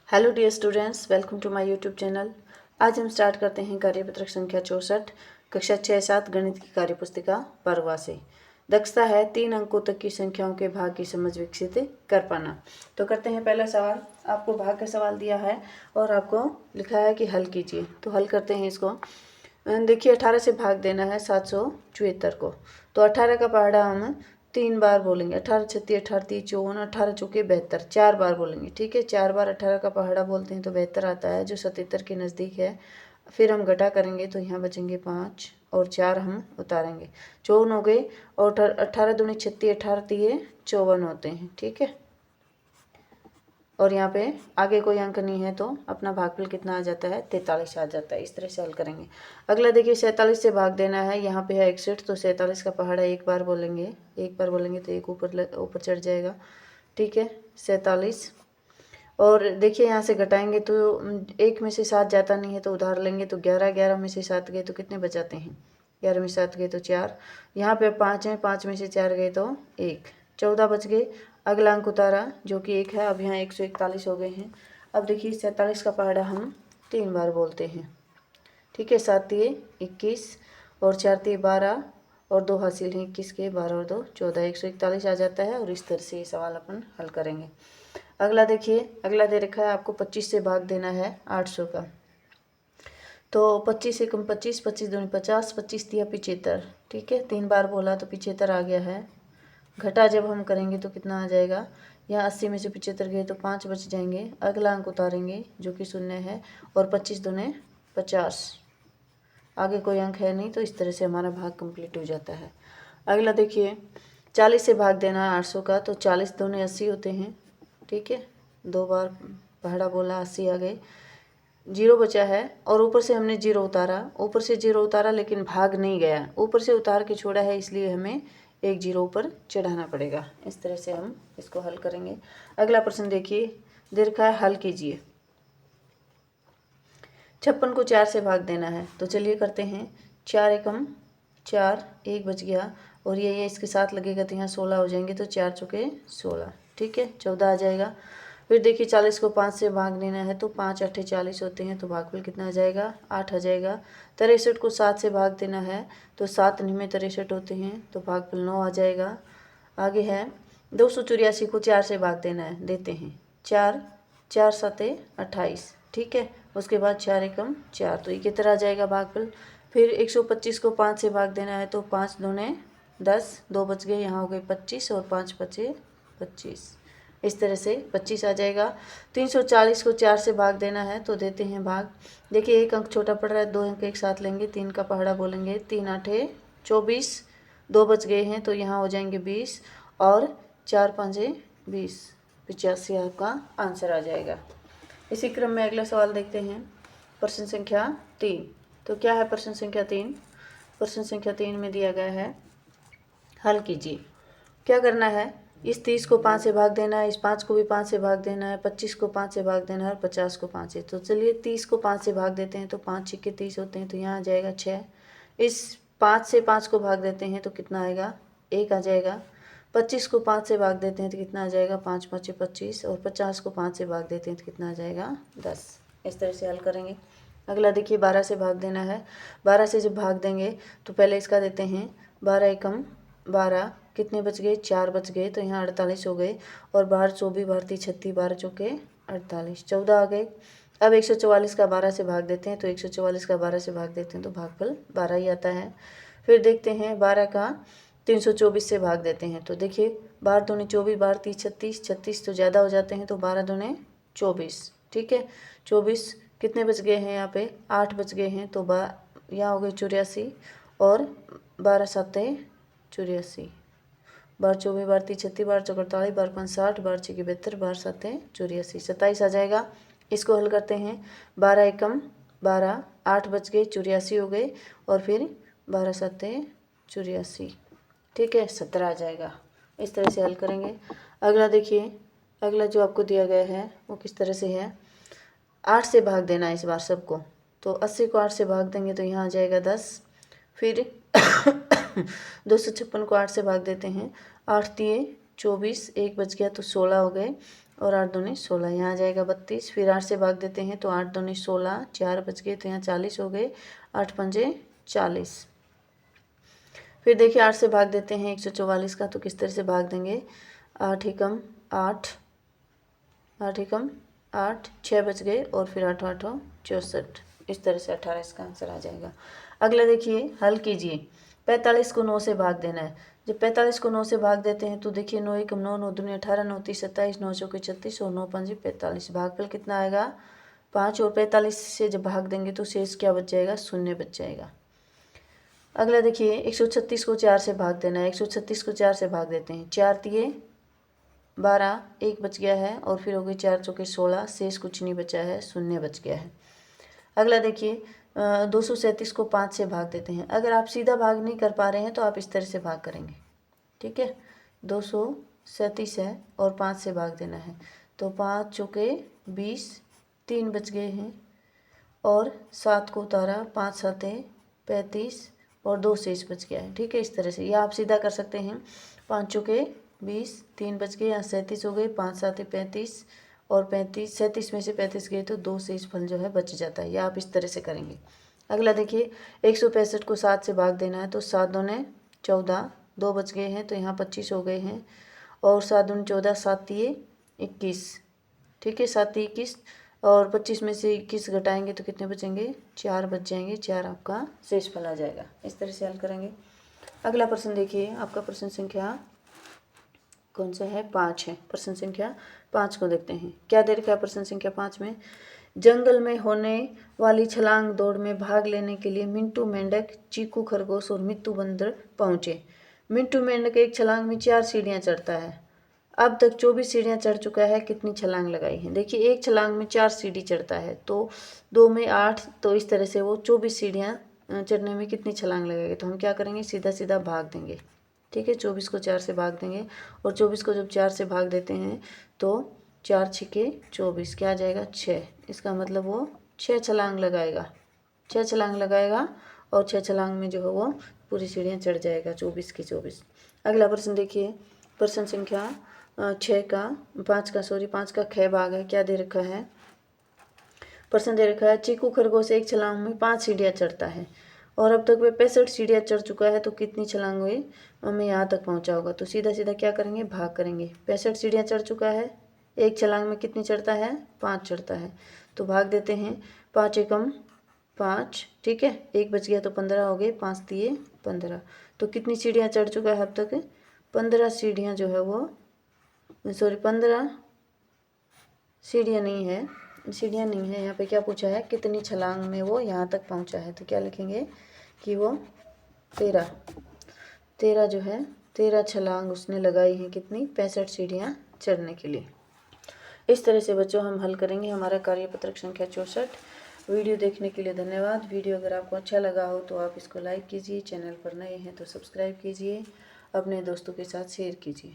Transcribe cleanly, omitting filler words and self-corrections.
Hello dear students, welcome to my YouTube channel. आज हम start करते हैं कार्यपत्रक संख्या 64 कक्षा 6-7 गणित की कार्यपुस्तिका पर्वा से। दक्षता है 3 अंकों तक की संख्याओं के भाग की समझ विकसित कर पाना। तो करते हैं पहला सवाल। आपको भाग का सवाल दिया है और आपको लिखा है कि हल कीजिए। तो हल करते हैं इसको। देखिए 18 से भाग देना है 774 को। तो 18 का पहाड़ा हम 3 बार बोलेंगे। 18 छत्ती 18 ती 54, 18 चौके 72, 4 बार बोलेंगे। ठीक है, 4 बार 18 का पहाड़ा बोलते हैं तो 72 आता है, जो 77 के नज़दीक है। फिर हम घटा करेंगे तो यहाँ बचेंगे 5 और 4 हम उतारेंगे, 54 हो गए। और 18 दूनी 36, 18 तीय 54 होते हैं। ठीक है, और यहाँ पे आगे कोई अंक नहीं है तो अपना भागफल कितना आ जाता है, 43 आ जाता है। इस तरह से हल करेंगे। अगला देखिए 47 से भाग देना है। यहाँ पे है 61, तो 47 का पहाड़ा एक बार बोलेंगे। एक बार बोलेंगे तो एक ऊपर चढ़ जाएगा। ठीक है, 47। और देखिए यहाँ से घटाएंगे तो एक में से 7 जाता नहीं है तो उधार लेंगे, तो 11, 11 में से 7 गए तो कितने बचाते हैं, 11 में 7 गए तो 4। यहाँ पे 5 हैं, 5 में से 4 गए तो 1, 14 बच गए। अगला अंक उतारा जो कि 1 है। अब यहाँ 141 हो गए हैं। अब देखिए 47 का पहाड़ा हम 3 बार बोलते हैं। ठीक है, 7 तिये 21 और 4 तिये 12 और 2 हासिल हैं 21 के, 12 और 2 14, 141 आ जाता है। और इस तरह से ये सवाल अपन हल करेंगे। अगला देखिए, अगला दे रखा है आपको 25 से भाग देना है 800 का। तो 25 एकम 25, 25 दूनी 50, 25 तिया 75। ठीक है, 3 बार बोला तो 75 आ गया है। घटा जब हम करेंगे तो कितना आ जाएगा, यहाँ 80 में से 75 गए तो 5 बच जाएंगे। अगला अंक उतारेंगे जो कि 0 है, और 25 दूने 50। आगे कोई अंक है नहीं, तो इस तरह से हमारा भाग कंप्लीट हो जाता है। अगला देखिए 40 से भाग देना है 800 का। तो 40 दूने 80 होते हैं। ठीक है, 2 बार पहाड़ा बोला, 80 आ गए। 0 बचा है और ऊपर से हमने 0 उतारा, ऊपर से 0 उतारा लेकिन भाग नहीं गया, ऊपर से उतार के छोड़ा है, इसलिए हमें एक 0 ऊपर चढ़ाना पड़ेगा। इस तरह से हम इसको हल करेंगे। अगला प्रश्न देखिए, दे रखा है हल कीजिए। 56 को 4 से भाग देना है। तो चलिए करते हैं। 4 एकम 4, 1 बच गया और ये इसके साथ लगेगा तो यहाँ 16 हो जाएंगे। तो 4 चौके 16। ठीक है, 14 आ जाएगा। फिर देखिए 40 को 5 से भाग देना है। तो 5 8 40 होते हैं, तो भागफल कितना आ जाएगा, 8 आ जाएगा। 63 को 7 से भाग देना है। तो 7 निमे 63 होते हैं, तो भागफल 9 आ जाएगा। आगे है 284 को 4 से भाग देना है, देते हैं 4, 4 7 28। ठीक है, उसके बाद 4 एकम 4, तो ये कितना आ जाएगा भागफल। फिर 125 को 5 से भाग देना है। तो 5 दूने 10, 2 बच गए, यहाँ हो गए 25 और 5 बचे 25। इस तरह से 25 आ जाएगा। 340 को 4 से भाग देना है। तो देते हैं भाग। देखिए एक अंक छोटा पड़ रहा है, 2 अंक एक साथ लेंगे, 3 का पहाड़ा बोलेंगे। 3 8 24, 2 बच गए हैं तो यहाँ हो जाएंगे 20 और 4 5 20, 85 आपका आंसर आ जाएगा। इसी क्रम में अगला सवाल देखते हैं, प्रश्न संख्या 3। तो क्या है प्रश्न संख्या 3? प्रश्न संख्या 3 में दिया गया है हल कीजिए। क्या करना है, इस 30 को 5 से भाग देना है, इस 5 को भी 5 से भाग देना है, 25 को 5 से भाग देना है और 50 को 5 से। तो चलिए 30 को 5 से भाग देते हैं। तो 5 6 30 होते हैं, तो यहाँ आ जाएगा 6। इस 5 से 5 को भाग देते हैं तो कितना आएगा, 1 आ जाएगा। 25 को 5 से भाग देते हैं तो कितना आ जाएगा, 5 5 25। और 50 को 5 से भाग देते हैं तो कितना आ जाएगा, 10। इस तरह से हल करेंगे। अगला देखिए 12 से भाग देना है। 12 से जब भाग देंगे तो पहले इसका देते हैं 12 एकम 12, कितने बच गए, 4 बच गए, तो यहाँ 48 हो गए। और 12 24, 12 36, 12 चौके 48, 14 आ गए। अब 144 का 12 से भाग देते हैं। तो 144 का 12 से भाग देते हैं तो भागफल 12 ही आता है। फिर देखते हैं 12 का 324 से भाग देते हैं। तो देखिए 12 दूनी 24, 12 30 36, 36 तो ज़्यादा हो जाते हैं, तो 12 दूने 24। ठीक है, 24 कितने बच गए हैं, यहाँ पे 8 बच गए हैं, तो यहाँ हो गए 84 और 12 7 84, 12 24, 12 30 36, 12 चौक 48, 12 5 60, 12 6 72, 12 7 84, 27 आ जाएगा। इसको हल करते हैं। 12 एकम 12, 8 बच गए, 84 हो गए, और फिर 12 7 84। ठीक है, 17 आ जाएगा। इस तरह से हल करेंगे। अगला देखिए, अगला जो आपको दिया गया है वो किस तरह से है, 8 से भाग देना है इस बार सबको। तो 80 को 8 से भाग देंगे तो यहाँ आ जाएगा 10। फिर 256 को 8 से भाग देते हैं। 8 तिये 24, 1 बच गया तो 16 हो गए। और 8 दूनी 16, यहाँ आ जाएगा 32। फिर 8 से भाग देते हैं तो 8 दूनी 16, 4 बच गए तो यहाँ 40 हो गए, 8 पंजे 40। फिर देखिए 8 से भाग देते हैं 144 का, तो किस तरह से भाग देंगे, 8 एकम 8, 8 एकम 8, 6 बच गए और फिर 8 8 64, इस तरह से 18 इसका आंसर आ जाएगा। अगला देखिए हल कीजिए, 45 को 9 से भाग देना है। जब 45 को 9 से भाग देते हैं तो देखिए 9 एकम 9, 9 दूनी 18, 9 तीस 27, 9 चौके 36 और 9 पंजे 45। भागफल कितना आएगा 5, और 45 से जब भाग देंगे तो शेष क्या बच जाएगा, शून्य बच जाएगा। अगला देखिए 136 को 4 से भाग देना है। 136 को 4 से भाग देते हैं, 4 तिये 12, 1 बच गया है और फिर हो गई 4 चौके 16, शेष कुछ नहीं बचा है, शून्य बच गया है। अगला देखिए 237 को 5 से भाग देते हैं। अगर आप सीधा भाग नहीं कर पा रहे हैं तो आप इस तरह से भाग करेंगे, ठीक है। 237 है और 5 से भाग देना है, तो 5 चौके 20, 3 बच गए हैं और 7 को उतारा, 5 7 35 और 2 शेष बच गया है, ठीक है। इस तरह से या आप सीधा कर सकते हैं, 5 चौके 20, 3 बच गए, यहाँ 37 हो गए, 5 7 35 और 35, 37 में से 35 गए तो 2 शेष फल जो है बच जाता है, या आप इस तरह से करेंगे। अगला देखिए 165 को 7 से भाग देना है, तो 7 दूने 14, 2 बच गए हैं तो यहाँ 25 हो गए हैं और 7 दूने 14, 7 तिये 21, ठीक है, 7 तिये 21 और 25 में से 21 घटाएंगे तो कितने बचेंगे, 4 बच जाएंगे, 4 आपका शेष फल आ जाएगा। इस तरह से हल करेंगे। अगला प्रश्न देखिए, आपका प्रश्न संख्या कौन सा है, 5 है। प्रश्न संख्या 5 को देखते हैं, क्या दे रखा है प्रश्न संख्या 5 में। जंगल में होने वाली छलांग दौड़ में भाग लेने के लिए मिंटू मेंढक, चीकू खरगोश और मित्तू बंदर पहुंचे। मिंटू मेंढक एक छलांग में 4 सीढ़ियां चढ़ता है। अब तक 24 सीढ़ियां चढ़ चुका है, कितनी छलांग लगाई है। देखिए एक छलांग में 4 सीढ़ी चढ़ता है तो 2 में 8, तो इस तरह से वो 24 सीढ़ियां चढ़ने में कितनी छलांग लगाएगी। तो हम क्या करेंगे, सीधा सीधा भाग देंगे, ठीक है। 24 को 4 से भाग देंगे और 24 को जब 4 से भाग देते हैं तो 4 छिके 24, क्या आ जाएगा 6। इसका मतलब वो 6 छलांग लगाएगा, 6 छलांग लगाएगा और 6 छलांग में जो है वो पूरी सीढ़ियाँ चढ़ जाएगा, 24 की 24। अगला प्रश्न देखिए, प्रश्न संख्या 5 का ख भाग है। क्या दे रखा है, प्रश्न दे रखा है चीकू खरगोश एक छलांग में 5 सीढ़ियाँ चढ़ता है और अब तक वह 65 सीढ़ियाँ चढ़ चुका है, तो कितनी छलांग हुई में यहाँ तक पहुँचा होगा। तो सीधा सीधा क्या करेंगे, भाग करेंगे। 65 सीढ़ियाँ चढ़ चुका है, एक छलांग में कितनी चढ़ता है, 5 चढ़ता है, तो भाग देते हैं। 5 एकम 5, ठीक है, 1 बच गया तो 15 हो गए, 5 तिये 15, तो कितनी सीढ़ियाँ चढ़ चुका है अब तक, 15 सीढ़ियाँ जो है वो, सॉरी 15 सीढ़ियाँ नहीं है, सीढ़ियाँ नहीं है, यहाँ पे क्या पूछा है, कितनी छलांग में वो यहाँ तक पहुँचा है। तो क्या लिखेंगे कि वो 13 जो है 13 छलांग उसने लगाई है, कितनी, 65 सीढ़ियाँ चढ़ने के लिए। इस तरह से बच्चों हम हल करेंगे हमारा कार्यपत्रक संख्या 64। वीडियो देखने के लिए धन्यवाद। वीडियो अगर आपको अच्छा लगा हो तो आप इसको लाइक कीजिए, चैनल पर नए हैं तो सब्सक्राइब कीजिए, अपने दोस्तों के साथ शेयर कीजिए।